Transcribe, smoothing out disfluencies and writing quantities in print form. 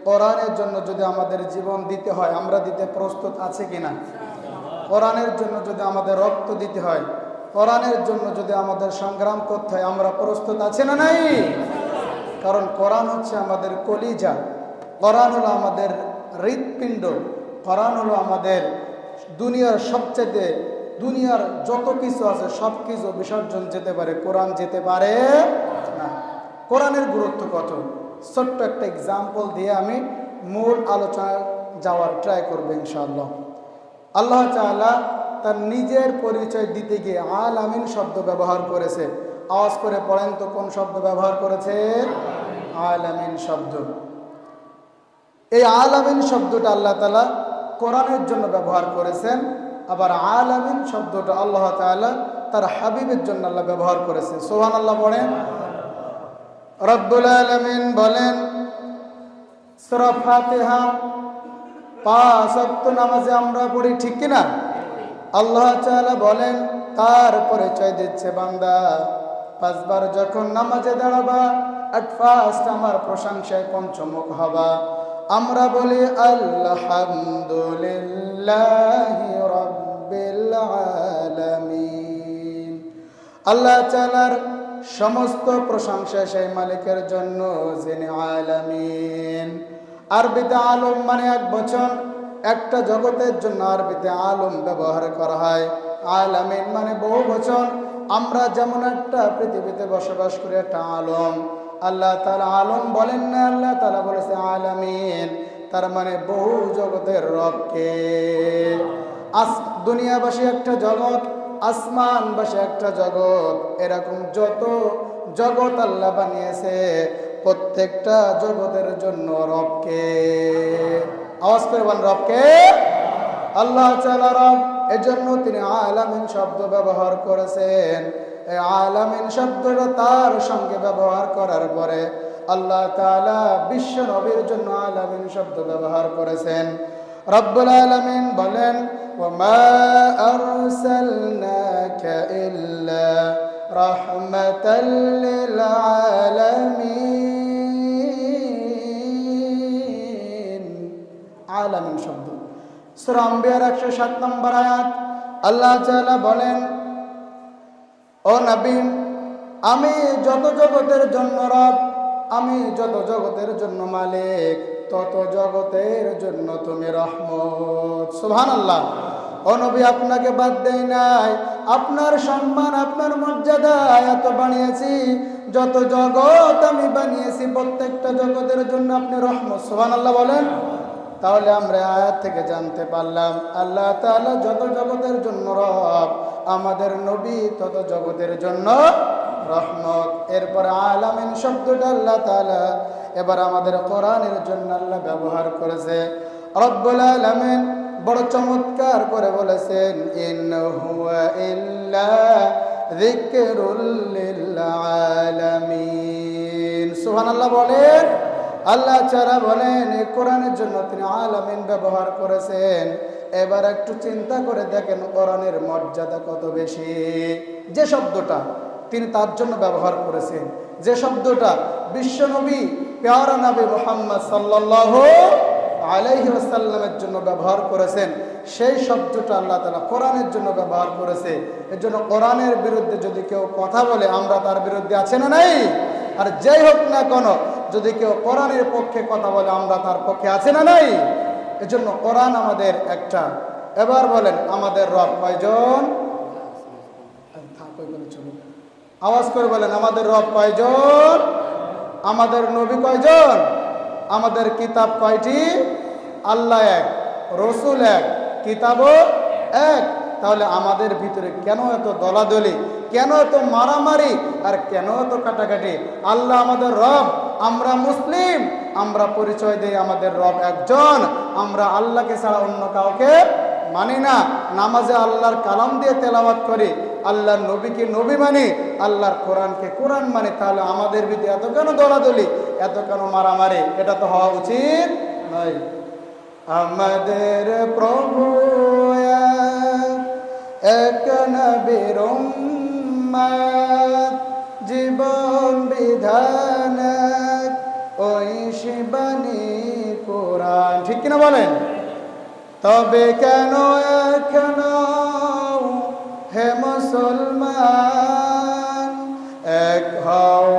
কোরআনের জন্য যদি আমাদের জীবন দিতে হয়, আমরা দিতে প্রস্তুত আছে কিনা? কোরআনের জন্য যদি আমাদের রক্ত দিতে হয়, কোরআনের জন্য যদি আমাদের সংগ্রাম করতে হয়, আমরা প্রস্তুত আছে না নাই? কারণ কোরআন হচ্ছে আমাদের কলিজা, কোরআন হলো আমাদের হৃৎপিণ্ড, কোরআন হলো আমাদের দুনিয়ার সবচেয়ে, দুনিয়ার যত কিছু আছে সব কিছু বিসর্জন যেতে পারে, কোরআন যেতে পারে না। কোরআনের গুরুত্ব কত, ছোট্ট একটা এক্সাম্পল দিয়ে আমি মূল আলোচনায় যাওয়ার ট্রাই করবো ইনশাআল্লাহ। আল্লাহ তাআলা তার নিজের পরিচয় দিতে গিয়ে আল আমিন শব্দ ব্যবহার করেছে। আওয়াজ করে পড়েন তো কোন শব্দ ব্যবহার করেছে? আল আমিন শব্দ। এই আল আমিন শব্দটা আল্লাহ তাআলা কোরআনের জন্য ব্যবহার করেছেন, আবার আল আমিন শব্দটা আল্লাহ তাআলা তার হাবিবের জন্য আল্লাহ ব্যবহার করেছে। সুবহানাল্লাহ বলেন। রব্বুল আলামিন বলেন সূরা ফাতিহা 5 ওয়াক্ত নামাজে আমরা পড়ি, ঠিক কিনা? আল্লাহ তাআলা বলেন তার পরিচয় দিচ্ছে বান্দা 5 বার যখন নামাজে দাঁড়াবা এট ফার্স্ট আমার প্রশংসায় পঞ্চমুখ হবা। আমরা বলি আলহামদুলিল্লাহি রাব্বিল আলামিন। আল্লাহ তাআলার সমস্ত প্রশংসা সেই মালিকের জন্য যিনি আলামিন। আরবিতে আলম মানে এক বচন, একটা জগতের জন্য আরবিতে আলম ব্যবহার করা হয়। আলামিন মানে বহু বচন। আমরা যেমন একটা পৃথিবীতে বসবাস করি, একটা আলম। আল্লাহ তাআলা আলম বলেন না, আল্লাহ তাআলা বলেছে আলামিন, তার মানে বহু জগতের রবকে। দুনিয়াবাসী একটা জগৎ, আসমানবাসী একটা জগৎ, এরকম যত জগৎ আল্লাহ বানিয়েছে প্রত্যেকটা জগতের জন্য রবকে। আওয়াজ করে বলেন রবকে। আল্লাহ তাআলা রব, এজন্য তিনি আলামিন শব্দ ব্যবহার করেছেন। এই আলামিন শব্দটা তার সঙ্গে ব্যবহার করার পরে আল্লাহ তাআলা বিশ্ব নবীর জন্য আলামিন শব্দ ব্যবহার করেছেন। রব্বুল আলামিন বলেন ওয়ামা আরসালনাকা ইল্লা রাহমাতাল লিল আলামিন। আলামিন শব্দ সূরা আম্বিয়ার 107 নম্বর আয়াত। আল্লাহ তাআলা বলেন ও নবী, আমি যত জগতের জন্য রব, আমি যত জগতের জন্য মালিক, তত জগতের জন্য তুমি রহমত। সুবহানাল্লাহ। ও নবী, আপনাকে বাদ দেই নাই, আপনার সম্মান আপনার মর্যাদা এত বানিয়েছি, যত জগৎ আমি বানিয়েছি প্রত্যেকটা জগতের জন্য আপনি রহমত। সুবহানাল্লাহ বলেন। তাহলে আমরা আয়াত থেকে জানতে পারলাম আল্লাহ তাআলা যত জগতের জন্য রব, আমাদের নবী তত জগতের জন্য রহমত। এরপর আলামিন শব্দটা আল্লাহ তাআলা এবার আমাদের কোরআনের জন্য আল্লাহ ব্যবহার করেছে। রব্বুল আলামিন বড় চমৎকার করে বলেছেন ইন হুয়া ইল্লা যিকরুল লিল আলামিন। সুবহানাল্লাহ বলেন। আল্লাহ তাআলা বলেন এই কোরআনের জন্য তিনি আলামিন ব্যবহার করেছেন। এবার একটু চিন্তা করে দেখেন কোরআনের মর্যাদা কত বেশি। যে শব্দটা তিনি তার জন্য ব্যবহার করেছেন, যে শব্দটা বিশ্বনবী প্যারা নবী মুহাম্মদ সাল্লাল্লাহু আলাইহি ওয়াসাল্লামের জন্য ব্যবহার করেছেন, সেই শব্দটা আল্লাহ তাআলা কোরআনের জন্য ব্যবহার করেছে। এর জন্য কোরআনের বিরুদ্ধে যদি কেউ কথা বলে আমরা তার বিরুদ্ধে আছে না নাই? আর যাই হোক না কেন, যদি কেউ কোরআনের পক্ষে কথা বলে আমরা তার পক্ষে আছে না নাই? এজন্য কোরআন আমাদের একটা। এবার বলেন আমাদের রব কয়জন? আওয়াজ করে বলেন আমাদের রব কয়জন? আমাদের নবী কয়জন? আমাদের কিতাব কয়টি? আল্লাহ এক, রসুল এক, কিতাবও এক। তাহলে আমাদের ভিতরে কেন এত দলাদলি, কেন এত মারামারি, আর কেন এত কাটাকাটি? আল্লাহ আমাদের রব, আমরা মুসলিম, আমরা পরিচয় দেই আমাদের রব একজন, আমরা আল্লাহকে ছাড়া অন্য কাউকে মানি না। নামাজে আল্লাহর কালাম দিয়ে তেলাওয়াত করি, আল্লাহর নবীকে নবী মানি, আল্লাহর কোরআনকে কোরআন মানি। তাহলে আমাদের ভিতরে এত কেন দলাদলি, এত কেন মারামারি? এটা তো হওয়া উচিত নয়। আমাদের প্রভু এক নবীর উম্মত, জীবন বিধান ওই শিবানী ঠিক কিনা বলেন? তবে কেন এখনো হে মুসলমান এক হও